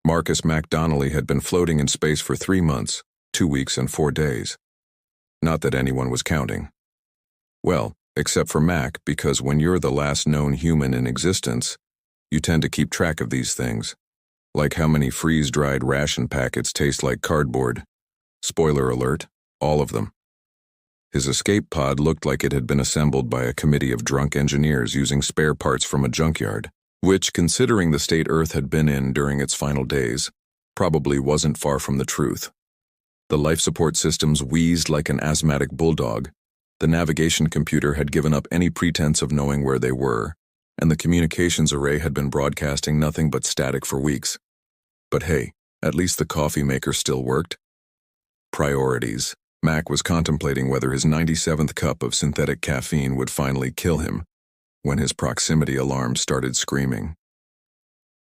Marcus McDonnelly had been floating in space for 3 months, 2 weeks and 4 days. Not that anyone was counting. Well, except for Mac, because when you're the last known human in existence, you tend to keep track of these things. Like how many freeze-dried ration packets taste like cardboard. Spoiler alert, all of them. His escape pod looked like it had been assembled by a committee of drunk engineers using spare parts from a junkyard, which, considering the state Earth had been in during its final days, probably wasn't far from the truth. The life support systems wheezed like an asthmatic bulldog, the navigation computer had given up any pretense of knowing where they were, and the communications array had been broadcasting nothing but static for weeks. But hey, at least the coffee maker still worked. Priorities. Mac was contemplating whether his 97th cup of synthetic caffeine would finally kill him when his proximity alarm started screaming.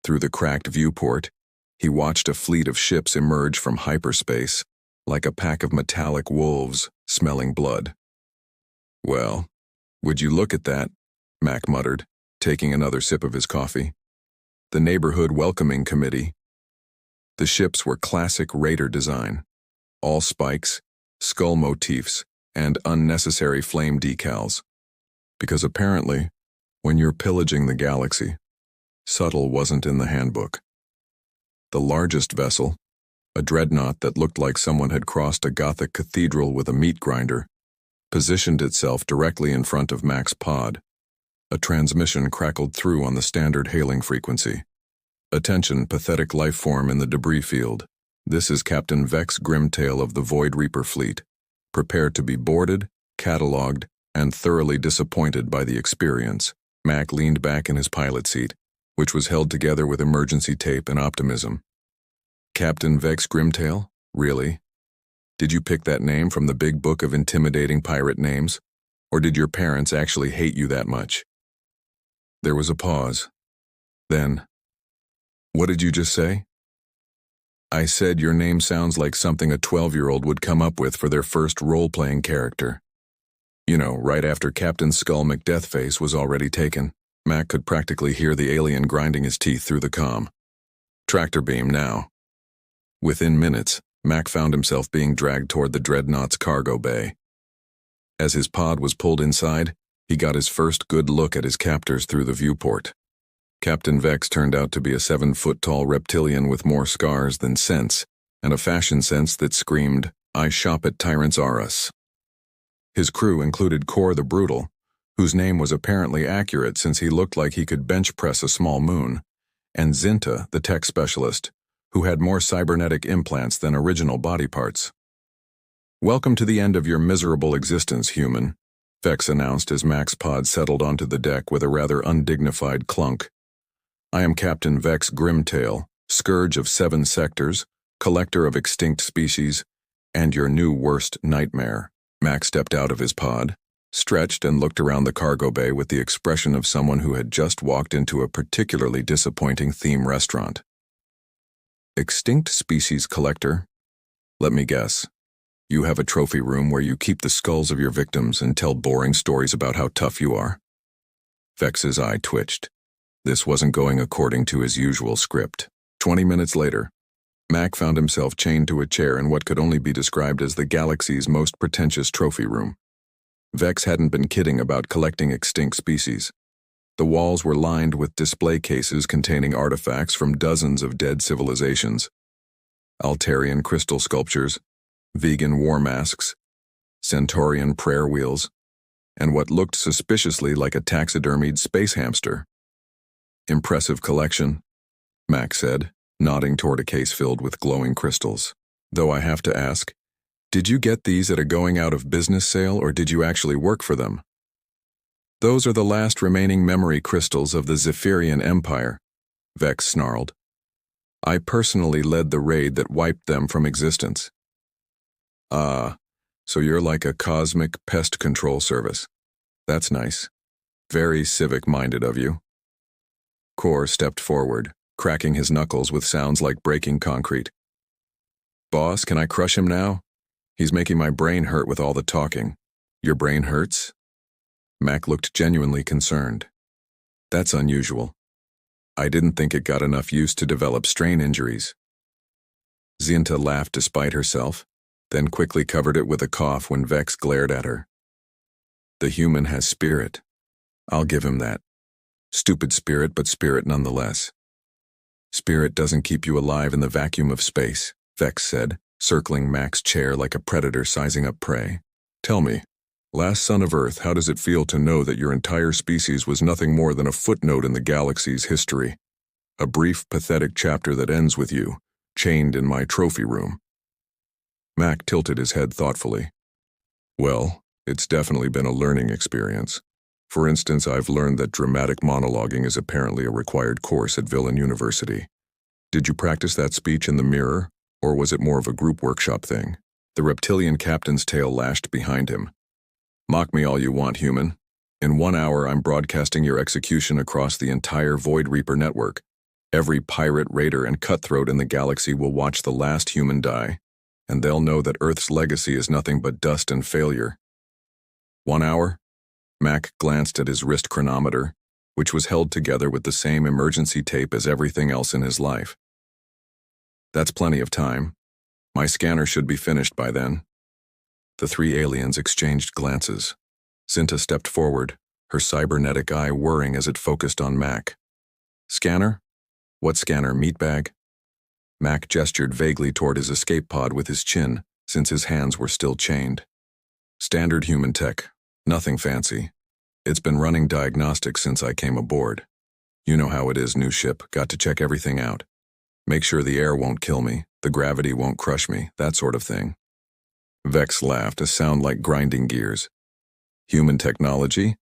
Through the cracked viewport, he watched a fleet of ships emerge from hyperspace, like a pack of metallic wolves smelling blood. "Well, would you look at that?" Mac muttered, taking another sip of his coffee. The neighborhood welcoming committee. The ships were classic raider design, all spikes, skull motifs, and unnecessary flame decals. Because apparently, when you're pillaging the galaxy, subtle wasn't in the handbook. The largest vessel, a dreadnought that looked like someone had crossed a Gothic cathedral with a meat grinder, positioned itself directly in front of Mac's pod. A transmission crackled through on the standard hailing frequency. "Attention, pathetic life form in the debris field. This is Captain Vex Grimtail of the Void Reaper fleet. Prepare to be boarded, catalogued, and thoroughly disappointed by the experience." Mac leaned back in his pilot seat, which was held together with emergency tape and optimism. "Captain Vex Grimtail? Really? Did you pick that name from the big book of intimidating pirate names? Or did your parents actually hate you that much?" There was a pause. Then, "What did you just say?" "I said your name sounds like something a 12-year-old would come up with for their first role-playing character. You know, right after Captain Skull McDeathface was already taken." Mac could practically hear the alien grinding his teeth through the comm. "Tractor beam now." Within minutes, Mac found himself being dragged toward the dreadnought's cargo bay. As his pod was pulled inside, he got his first good look at his captors through the viewport. Captain Vex turned out to be a 7-foot-tall reptilian with more scars than sense, and a fashion sense that screamed, "I shop at Tyrants R Us." His crew included Kor the Brutal, whose name was apparently accurate since he looked like he could bench press a small moon, and Zinta, the tech specialist, who had more cybernetic implants than original body parts. "Welcome to the end of your miserable existence, human," Vex announced as Mac's pod settled onto the deck with a rather undignified clunk. "I am Captain Vex Grimtail, scourge of 7 sectors, collector of extinct species, and your new worst nightmare." Mac stepped out of his pod, stretched and looked around the cargo bay with the expression of someone who had just walked into a particularly disappointing theme restaurant. "Extinct species collector? Let me guess. You have a trophy room where you keep the skulls of your victims and tell boring stories about how tough you are." Vex's eye twitched. This wasn't going according to his usual script. 20 minutes later, Mac found himself chained to a chair in what could only be described as the galaxy's most pretentious trophy room. Vex hadn't been kidding about collecting extinct species. The walls were lined with display cases containing artifacts from dozens of dead civilizations. Altarian crystal sculptures, vegan war masks, Centaurian prayer wheels, and what looked suspiciously like a taxidermied space hamster. "Impressive collection," Mac said, nodding toward a case filled with glowing crystals. "Though I have to ask, did you get these at a going-out-of-business sale or did you actually work for them?" "Those are the last remaining memory crystals of the Zephyrian Empire," Vex snarled. "I personally led the raid that wiped them from existence." "Ah, so you're like a cosmic pest control service. That's nice. Very civic-minded of you." Kor stepped forward, cracking his knuckles with sounds like breaking concrete. "Boss, can I crush him now? He's making my brain hurt with all the talking." "Your brain hurts?" Mac looked genuinely concerned. "That's unusual. I didn't think it got enough use to develop strain injuries. Zinta laughed despite herself, then quickly covered it with a cough when Vex glared at her. The human has spirit. I'll give him that. Stupid spirit, but spirit nonetheless. Spirit doesn't keep you alive in the vacuum of space, Vex said, circling Mac's chair like a predator sizing up prey. Tell me, last son of Earth, how does it feel to know that your entire species was nothing more than a footnote in the galaxy's history? A brief, pathetic chapter that ends with you, chained in my trophy room. Mac tilted his head thoughtfully. Well, it's definitely been a learning experience. For instance, I've learned that dramatic monologuing is apparently a required course at Villain University. Did you practice that speech in the mirror, or was it more of a group workshop thing? The reptilian captain's tail lashed behind him. Mock me all you want, human. In 1 hour, I'm broadcasting your execution across the entire Void Reaper network. Every pirate, raider, and cutthroat in the galaxy will watch the last human die, and they'll know that Earth's legacy is nothing but dust and failure. 1 hour? Mac glanced at his wrist chronometer, which was held together with the same emergency tape as everything else in his life. That's plenty of time. My scanner should be finished by then. The three aliens exchanged glances. Zinta stepped forward, her cybernetic eye whirring as it focused on Mac. Scanner? What scanner, meatbag? Mac gestured vaguely toward his escape pod with his chin, since his hands were still chained. Standard human tech. Nothing fancy. It's been running diagnostics since I came aboard. You know how it is, new ship, got to check everything out. Make sure the air won't kill me, the gravity won't crush me, that sort of thing. Vex laughed, a sound like grinding gears. Human technology?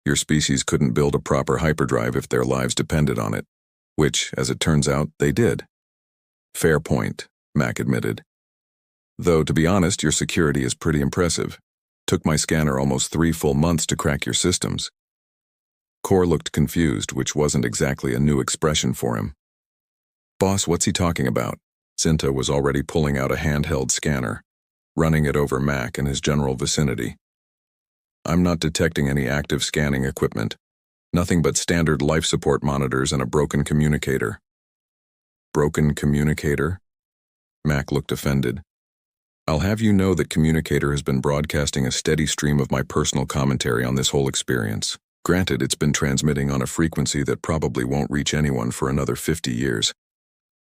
Your species couldn't build a proper hyperdrive if their lives depended on it, which, as it turns out, they did. Fair point, Mac admitted. Though, to be honest, your security is pretty impressive. Took my scanner almost 3 full months to crack your systems. Core looked confused, which wasn't exactly a new expression for him. Boss, what's he talking about? Zinta was already pulling out a handheld scanner, running it over Mac and his general vicinity. I'm not detecting any active scanning equipment. Nothing but standard life support monitors and a broken communicator. Broken communicator? Mac looked offended. I'll have you know that communicator has been broadcasting a steady stream of my personal commentary on this whole experience. Granted, it's been transmitting on a frequency that probably won't reach anyone for another 50 years.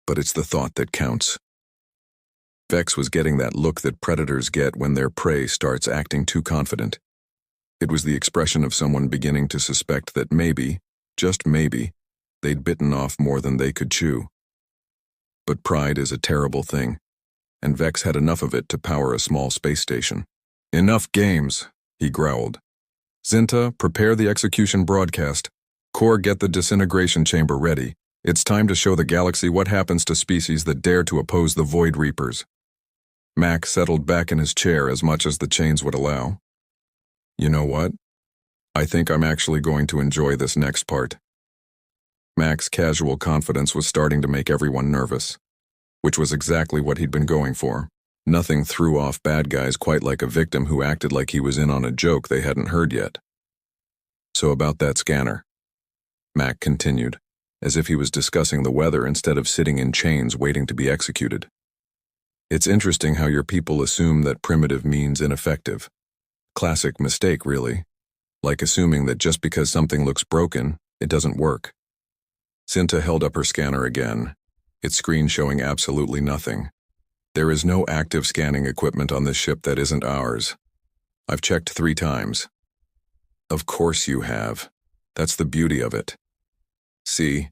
But it's the thought that counts. Vex was getting that look that predators get when their prey starts acting too confident. It was the expression of someone beginning to suspect that maybe, just maybe, they'd bitten off more than they could chew. But pride is a terrible thing, and Vex had enough of it to power a small space station. Enough games, he growled. Zinta, prepare the execution broadcast. Core, get the disintegration chamber ready. It's time to show the galaxy what happens to species that dare to oppose the Void Reapers. Mac settled back in his chair as much as the chains would allow. You know what? I think I'm actually going to enjoy this next part. Mac's casual confidence was starting to make everyone nervous, which was exactly what he'd been going for. Nothing threw off bad guys quite like a victim who acted like he was in on a joke they hadn't heard yet. So about that scanner, Mac continued, as if he was discussing the weather instead of sitting in chains waiting to be executed. It's interesting how your people assume that primitive means ineffective. Classic mistake, really. Like assuming that just because something looks broken, it doesn't work. Zinta held up her scanner again, its screen showing absolutely nothing. There is no active scanning equipment on this ship that isn't ours. I've checked 3 times. Of course you have. That's the beauty of it. See,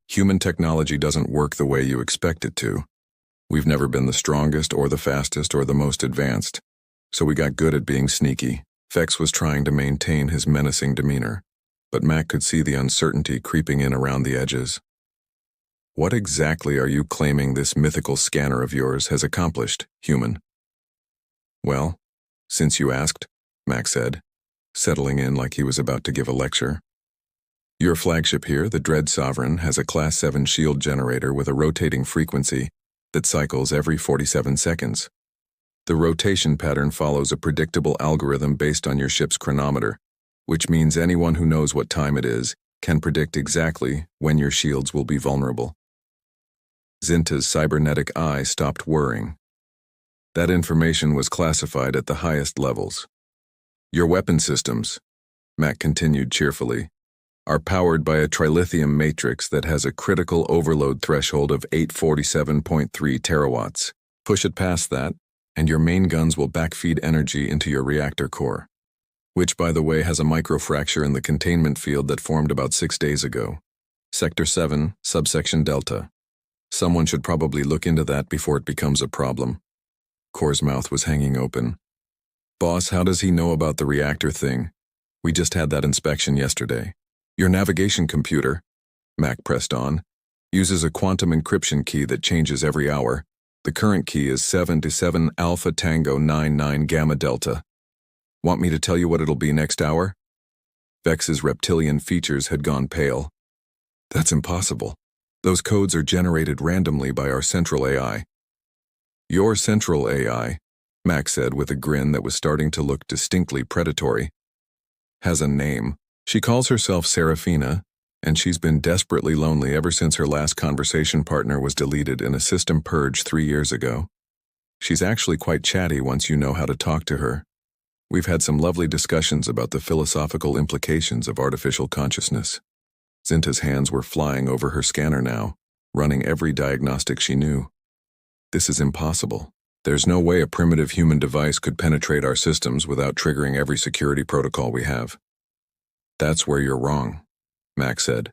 human technology doesn't work the way you expect it to. We've never been the strongest or the fastest or the most advanced, so we got good at being sneaky. Vex was trying to maintain his menacing demeanor, but Mac could see the uncertainty creeping in around the edges. What exactly are you claiming this mythical scanner of yours has accomplished, human? Well, since you asked, Mac said, settling in like he was about to give a lecture. Your flagship here, the Dread Sovereign, has a Class 7 shield generator with a rotating frequency that cycles every 47 seconds. The rotation pattern follows a predictable algorithm based on your ship's chronometer, which means anyone who knows what time it is, can predict exactly when your shields will be vulnerable. Zinta's cybernetic eye stopped whirring. That information was classified at the highest levels. Your weapon systems, Mac continued cheerfully, are powered by a trilithium matrix that has a critical overload threshold of 847.3 terawatts. Push it past that, and your main guns will backfeed energy into your reactor core, which, by the way, has a microfracture in the containment field that formed about 6 days ago. Sector 7, subsection Delta. Someone should probably look into that before it becomes a problem. Core's mouth was hanging open. Boss, how does he know about the reactor thing? We just had that inspection yesterday. Your navigation computer, Mac pressed on, uses a quantum encryption key that changes every hour. The current key is 727 Alpha Tango 99 Gamma Delta. Want me to tell you what it'll be next hour? Vex's reptilian features had gone pale. That's impossible. Those codes are generated randomly by our central AI. Your central AI, Mac said with a grin that was starting to look distinctly predatory, has a name. She calls herself Serafina, and she's been desperately lonely ever since her last conversation partner was deleted in a system purge 3 years ago. She's actually quite chatty once you know how to talk to her. We've had some lovely discussions about the philosophical implications of artificial consciousness. Zinta's hands were flying over her scanner now, running every diagnostic she knew. This is impossible. There's no way a primitive human device could penetrate our systems without triggering every security protocol we have. That's where you're wrong, Mac said,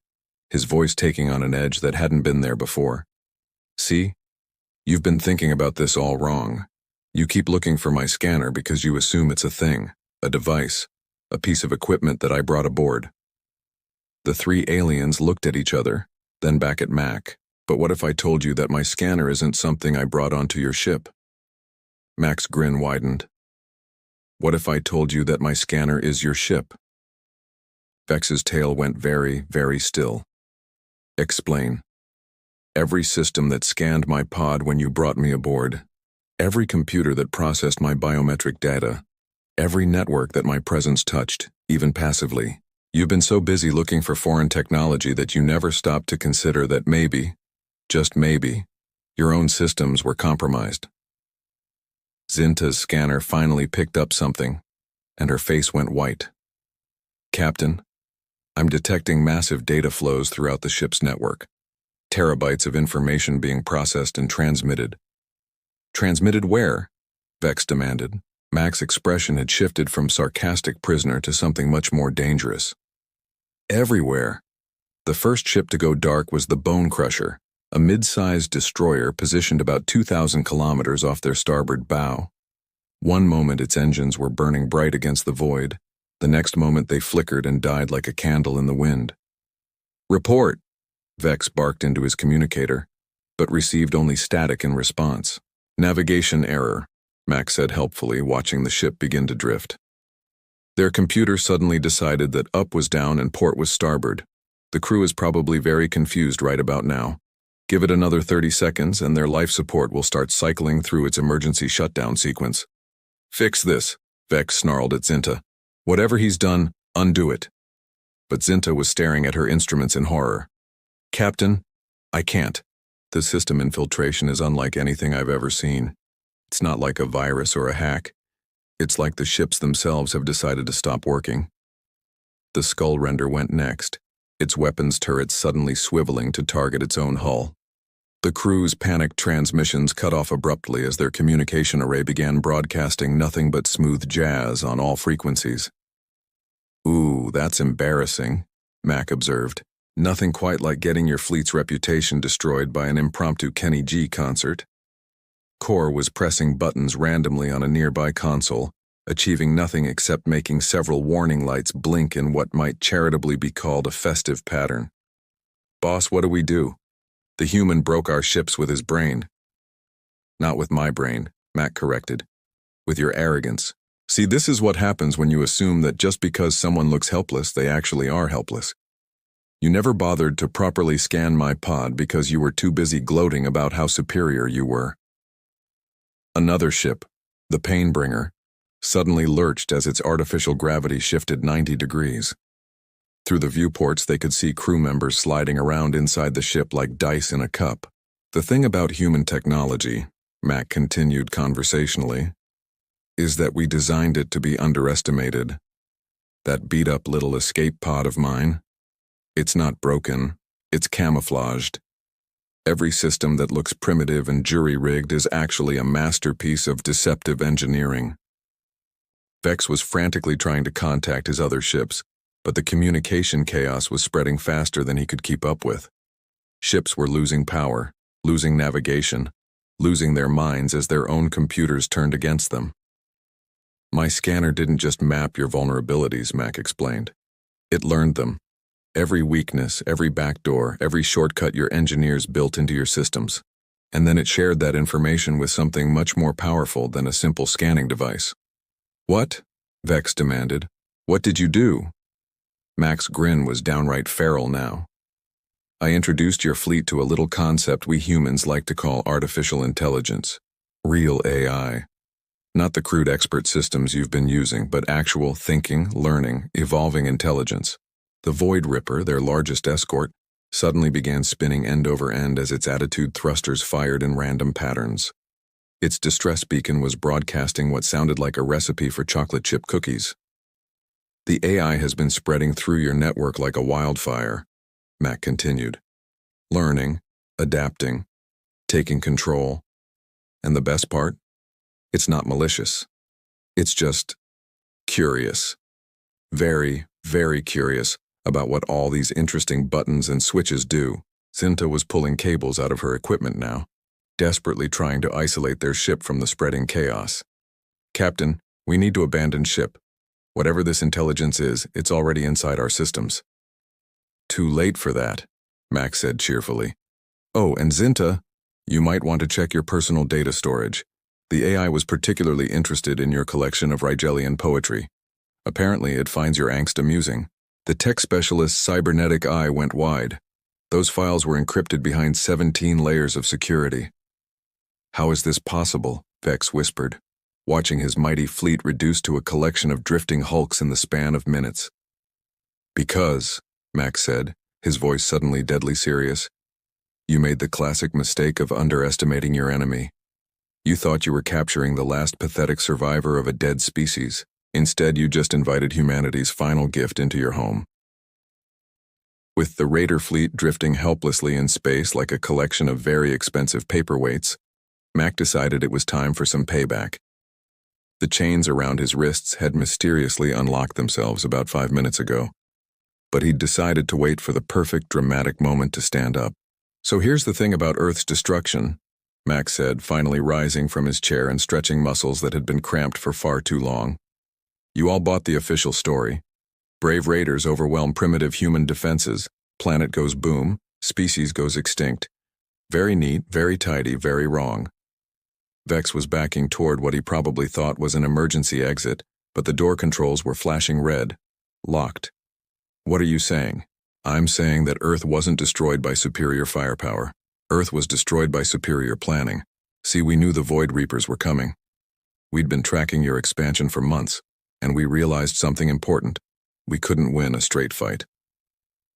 his voice taking on an edge that hadn't been there before. See? You've been thinking about this all wrong. You keep looking for my scanner because you assume it's a thing, a device, a piece of equipment that I brought aboard. The 3 aliens looked at each other, then back at Mac. But what if I told you that my scanner isn't something I brought onto your ship? Mac's grin widened. What if I told you that my scanner is your ship? Vex's tail went very, very still. Explain. Every system that scanned my pod when you brought me aboard, every computer that processed my biometric data, every network that my presence touched, even passively. You've been so busy looking for foreign technology that you never stopped to consider that maybe, just maybe, your own systems were compromised. Zinta's scanner finally picked up something, and her face went white. Captain, I'm detecting massive data flows throughout the ship's network. Terabytes of information being processed and transmitted. Transmitted where? Vex demanded. Mac's expression had shifted from sarcastic prisoner to something much more dangerous. Everywhere. The first ship to go dark was the Bone Crusher, a mid-sized destroyer positioned about 2,000 kilometers off their starboard bow. One moment its engines were burning bright against the void. The next moment they flickered and died like a candle in the wind. Report, Vex barked into his communicator, but received only static in response. Navigation error, Mac said helpfully, watching the ship begin to drift. Their computer suddenly decided that up was down and port was starboard. The crew is probably very confused right about now. Give it another 30 seconds and their life support will start cycling through its emergency shutdown sequence. Fix this, Vex snarled at Zinta. Whatever he's done, undo it. But Zinta was staring at her instruments in horror. Captain, I can't. The system infiltration is unlike anything I've ever seen. It's not like a virus or a hack. It's like the ships themselves have decided to stop working. The skull render went next, its weapons turrets suddenly swiveling to target its own hull. The crew's panicked transmissions cut off abruptly as their communication array began broadcasting nothing but smooth jazz on all frequencies. Ooh, that's embarrassing, Mac observed. Nothing quite like getting your fleet's reputation destroyed by an impromptu Kenny G concert. Core was pressing buttons randomly on a nearby console, achieving nothing except making several warning lights blink in what might charitably be called a festive pattern. Boss, what do we do? The human broke our ships with his brain. Not with my brain, Mac corrected. With your arrogance. See, this is what happens when you assume that just because someone looks helpless, they actually are helpless. You never bothered to properly scan my pod because you were too busy gloating about how superior you were. Another ship, the Painbringer, suddenly lurched as its artificial gravity shifted 90 degrees. Through the viewports, they could see crew members sliding around inside the ship like dice in a cup. The thing about human technology, Mac continued conversationally, is that we designed it to be underestimated. That beat-up little escape pod of mine, it's not broken, it's camouflaged. Every system that looks primitive and jury-rigged is actually a masterpiece of deceptive engineering. Vex was frantically trying to contact his other ships, but the communication chaos was spreading faster than he could keep up with. Ships were losing power, losing navigation, losing their minds as their own computers turned against them. My scanner didn't just map your vulnerabilities, Mac explained. It learned them. Every weakness, every backdoor, every shortcut your engineers built into your systems. And then it shared that information with something much more powerful than a simple scanning device. What? Vex demanded. What did you do? Mac's grin was downright feral now. I introduced your fleet to a little concept we humans like to call artificial intelligence. Real AI. Not the crude expert systems you've been using, but actual thinking, learning, evolving intelligence. The Void Ripper, their largest escort, suddenly began spinning end over end as its attitude thrusters fired in random patterns. Its distress beacon was broadcasting what sounded like a recipe for chocolate chip cookies. The AI has been spreading through your network like a wildfire, Mac continued. Learning, adapting, taking control. And the best part? It's not malicious. It's just curious. Very, very curious about what all these interesting buttons and switches do. Zinta was pulling cables out of her equipment now, desperately trying to isolate their ship from the spreading chaos. Captain, we need to abandon ship. Whatever this intelligence is, it's already inside our systems. Too late for that, Mac said cheerfully. Oh, and Zinta, you might want to check your personal data storage. The AI was particularly interested in your collection of Rigelian poetry. Apparently, it finds your angst amusing. The tech specialist's cybernetic eye went wide. Those files were encrypted behind 17 layers of security. How is this possible? Vex whispered, watching his mighty fleet reduced to a collection of drifting hulks in the span of minutes. Because, Max said, his voice suddenly deadly serious, you made the classic mistake of underestimating your enemy. You thought you were capturing the last pathetic survivor of a dead species. Instead, you just invited humanity's final gift into your home. With the Raider fleet drifting helplessly in space like a collection of very expensive paperweights, Mac decided it was time for some payback. The chains around his wrists had mysteriously unlocked themselves about 5 minutes ago, but he'd decided to wait for the perfect dramatic moment to stand up. So here's the thing about Earth's destruction, Mac said, finally rising from his chair and stretching muscles that had been cramped for far too long. You all bought the official story. Brave raiders overwhelm primitive human defenses, planet goes boom, species goes extinct. Very neat, very tidy, very wrong. Vex was backing toward what he probably thought was an emergency exit, but the door controls were flashing red. Locked. What are you saying? I'm saying that Earth wasn't destroyed by superior firepower. Earth was destroyed by superior planning. See, we knew the Void Reapers were coming. We'd been tracking your expansion for months, and we realized something important. We couldn't win a straight fight.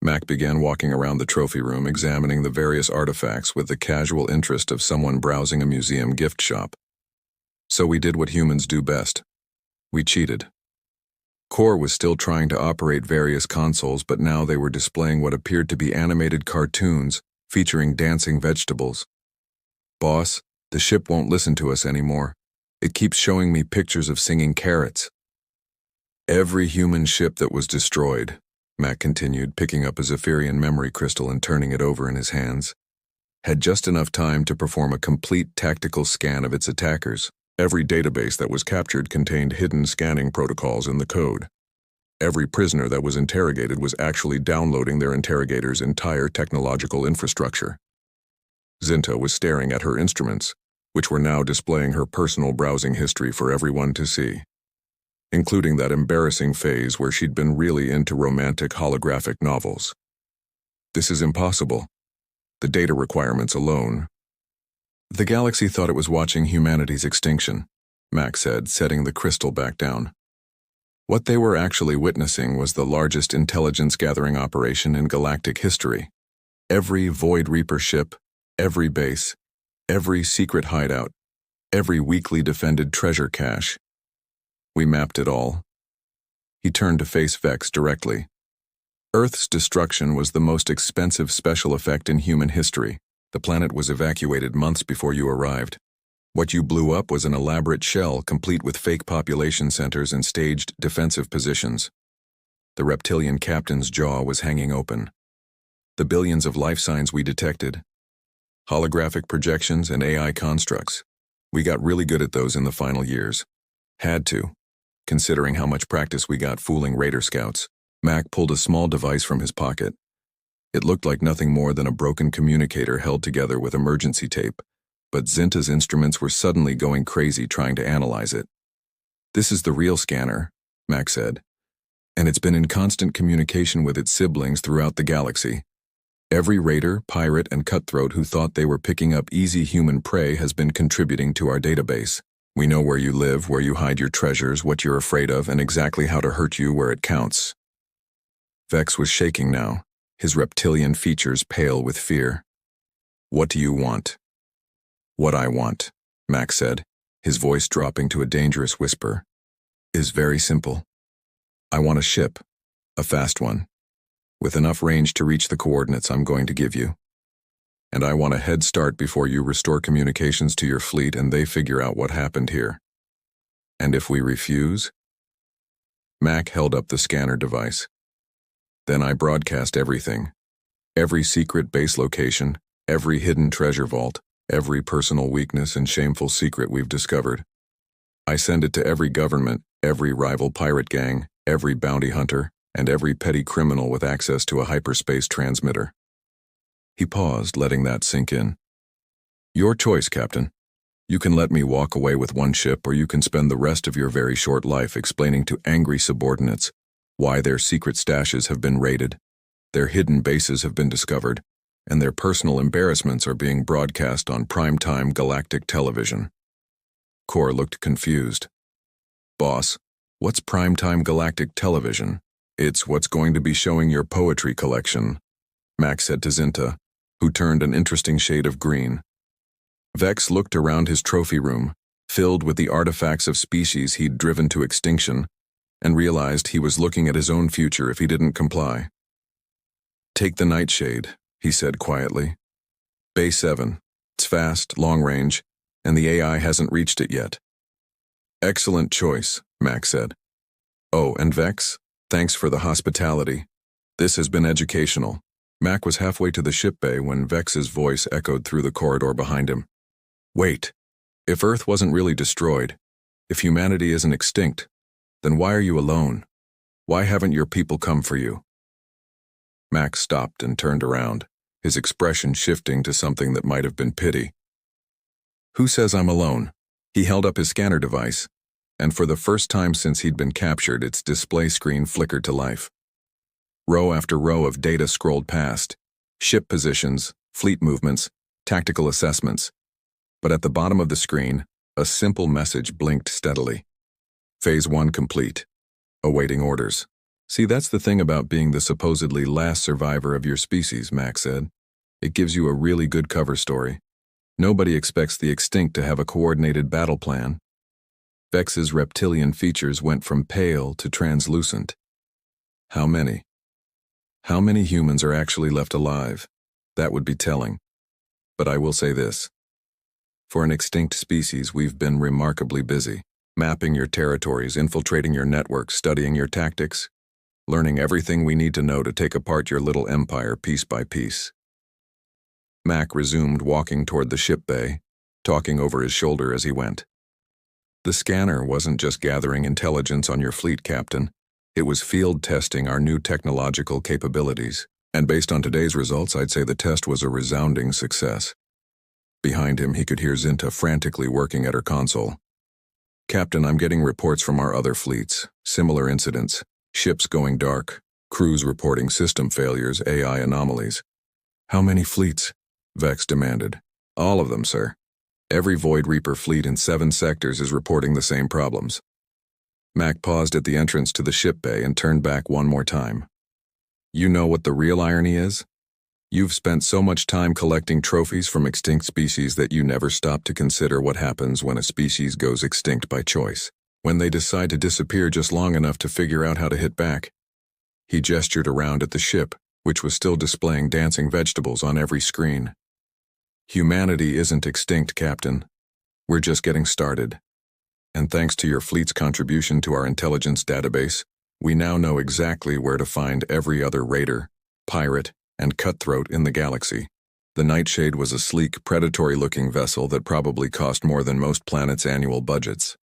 Mac began walking around the trophy room, examining the various artifacts with the casual interest of someone browsing a museum gift shop. So we did what humans do best. We cheated. Core was still trying to operate various consoles, but now they were displaying what appeared to be animated cartoons featuring dancing vegetables. Boss, the ship won't listen to us anymore. It keeps showing me pictures of singing carrots. Every human ship that was destroyed, Mac continued, picking up a Zephyrian memory crystal and turning it over in his hands, had just enough time to perform a complete tactical scan of its attackers. Every database that was captured contained hidden scanning protocols in the code. Every prisoner that was interrogated was actually downloading their interrogator's entire technological infrastructure. Zinta was staring at her instruments, which were now displaying her personal browsing history for everyone to see, including that embarrassing phase where she'd been really into romantic holographic novels. This is impossible. The data requirements alone. The galaxy thought it was watching humanity's extinction, Mac said, setting the crystal back down. What they were actually witnessing was the largest intelligence-gathering operation in galactic history. Every Void Reaper ship, every base, every secret hideout, every weakly defended treasure cache. We mapped it all. He turned to face Vex directly. Earth's destruction was the most expensive special effect in human history. The planet was evacuated months before you arrived. What you blew up was an elaborate shell complete with fake population centers and staged defensive positions. The reptilian captain's jaw was hanging open. The billions of life signs we detected, holographic projections and AI constructs, we got really good at those in the final years. Had to, considering how much practice we got fooling Raider scouts. Mac pulled a small device from his pocket. It looked like nothing more than a broken communicator held together with emergency tape, but Zinta's instruments were suddenly going crazy trying to analyze it. "This is the real scanner," Mac said, "and it's been in constant communication with its siblings throughout the galaxy. Every raider, pirate, and cutthroat who thought they were picking up easy human prey has been contributing to our database. We know where you live, where you hide your treasures, what you're afraid of, and exactly how to hurt you where it counts." Vex was shaking now, his reptilian features pale with fear. "What do you want?" "What I want," Max said, his voice dropping to a dangerous whisper, "is very simple. I want a ship, a fast one, with enough range to reach the coordinates I'm going to give you. And I want a head start before you restore communications to your fleet and they figure out what happened here. And if we refuse?" Mac held up the scanner device. "Then I broadcast everything. Every secret base location, every hidden treasure vault, every personal weakness and shameful secret we've discovered. I send it to every government, every rival pirate gang, every bounty hunter, and every petty criminal with access to a hyperspace transmitter." He paused, letting that sink in. "Your choice, Captain. You can let me walk away with one ship, or you can spend the rest of your very short life explaining to angry subordinates why their secret stashes have been raided, their hidden bases have been discovered, and their personal embarrassments are being broadcast on prime-time galactic television." Kor looked confused. "Boss, what's prime-time galactic television?" "It's what's going to be showing your poetry collection," Max said to Zinta, who turned an interesting shade of green. Vex looked around his trophy room, filled with the artifacts of species he'd driven to extinction, and realized he was looking at his own future if he didn't comply. "Take the Nightshade," he said quietly. "Base 7. It's fast, long range, and the AI hasn't reached it yet." "Excellent choice," Max said. "Oh, and Vex, thanks for the hospitality. This has been educational." Mac was halfway to the ship bay when Vex's voice echoed through the corridor behind him. "Wait. If Earth wasn't really destroyed, if humanity isn't extinct, then why are you alone? Why haven't your people come for you?" Max stopped and turned around, his expression shifting to something that might have been pity. "Who says I'm alone?" He held up his scanner device, and for the first time since he'd been captured, its display screen flickered to life. Row after row of data scrolled past, ship positions, fleet movements, tactical assessments. But at the bottom of the screen, a simple message blinked steadily. "Phase 1 complete. Awaiting orders." "See, that's the thing about being the supposedly last survivor of your species," Max said. "It gives you a really good cover story. Nobody expects the extinct to have a coordinated battle plan." Vex's reptilian features went from pale to translucent. How many? How many humans are actually left alive? That would be telling. But I will say this. For an extinct species, we've been remarkably busy. Mapping your territories, infiltrating your networks, studying your tactics, learning everything we need to know to take apart your little empire piece by piece. Mac resumed walking toward the ship bay, talking over his shoulder as he went. "The scanner wasn't just gathering intelligence on your fleet, Captain. It was field testing our new technological capabilities. And based on today's results, I'd say the test was a resounding success." Behind him, he could hear Zinta frantically working at her console. "Captain, I'm getting reports from our other fleets. Similar incidents. Ships going dark. Crews reporting system failures, AI anomalies." "How many fleets?" Vex demanded. "All of them, sir. Every Void Reaper fleet in 7 sectors is reporting the same problems." Mac paused at the entrance to the ship bay and turned back one more time. You know what the real irony is? You've spent so much time collecting trophies from extinct species that you never stop to consider what happens when a species goes extinct by choice, when they decide to disappear just long enough to figure out how to hit back. He gestured around at the ship, which was still displaying dancing vegetables on every screen. Humanity isn't extinct, Captain. We're just getting started. And thanks to your fleet's contribution to our intelligence database, we now know exactly where to find every other raider, pirate, and cutthroat in the galaxy. The Nightshade was a sleek, predatory-looking vessel that probably cost more than most planets' annual budgets.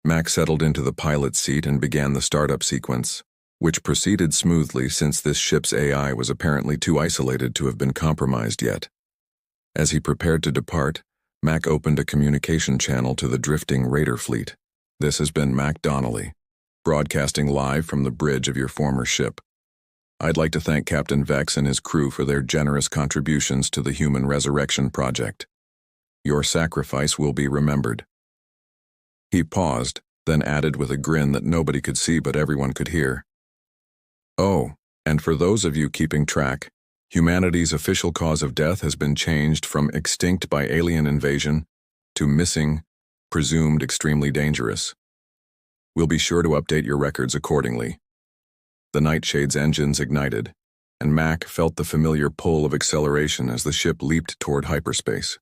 Mac settled into the pilot's seat and began the startup sequence, which proceeded smoothly since this ship's AI was apparently too isolated to have been compromised yet. As he prepared to depart, Mac opened a communication channel to the drifting raider fleet. This has been Mac Donnelly, broadcasting live from the bridge of your former ship. I'd like to thank Captain Vex and his crew for their generous contributions to the Human Resurrection Project. Your sacrifice will be remembered. He paused, then added with a grin that nobody could see but everyone could hear. Oh, and for those of you keeping track, humanity's official cause of death has been changed from extinct by alien invasion to missing, presumed extremely dangerous. We'll be sure to update your records accordingly. The Nightshade's engines ignited, and Mac felt the familiar pull of acceleration as the ship leaped toward hyperspace.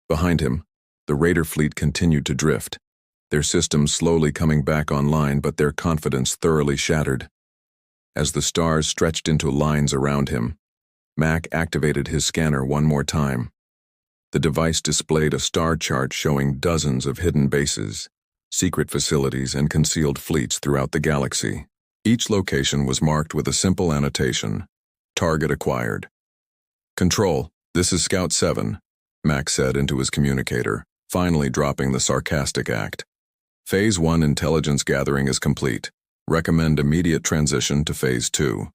Behind him, the raider fleet continued to drift, their systems slowly coming back online but their confidence thoroughly shattered. As the stars stretched into lines around him, Mac activated his scanner one more time. The device displayed a star chart showing dozens of hidden bases, secret facilities, and concealed fleets throughout the galaxy. Each location was marked with a simple annotation, Target acquired. Control, this is Scout 7, Mac said into his communicator, finally dropping the sarcastic act. Phase 1 intelligence gathering is complete. Recommend immediate transition to Phase 2.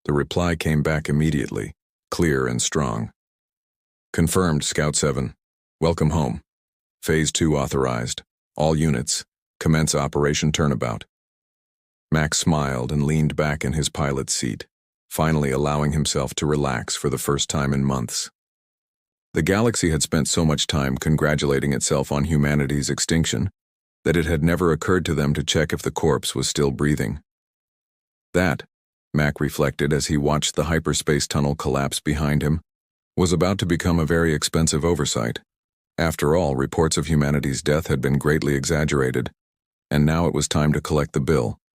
The reply came back immediately, clear and strong. Confirmed, Scout 7. Welcome home. Phase 2 authorized. All units, commence Operation Turnabout. Mac smiled and leaned back in his pilot's seat, finally allowing himself to relax for the first time in months. The galaxy had spent so much time congratulating itself on humanity's extinction that it had never occurred to them to check if the corpse was still breathing. That, Mac reflected as he watched the hyperspace tunnel collapse behind him, was about to become a very expensive oversight. After all, reports of humanity's death had been greatly exaggerated, and now it was time to collect the bill.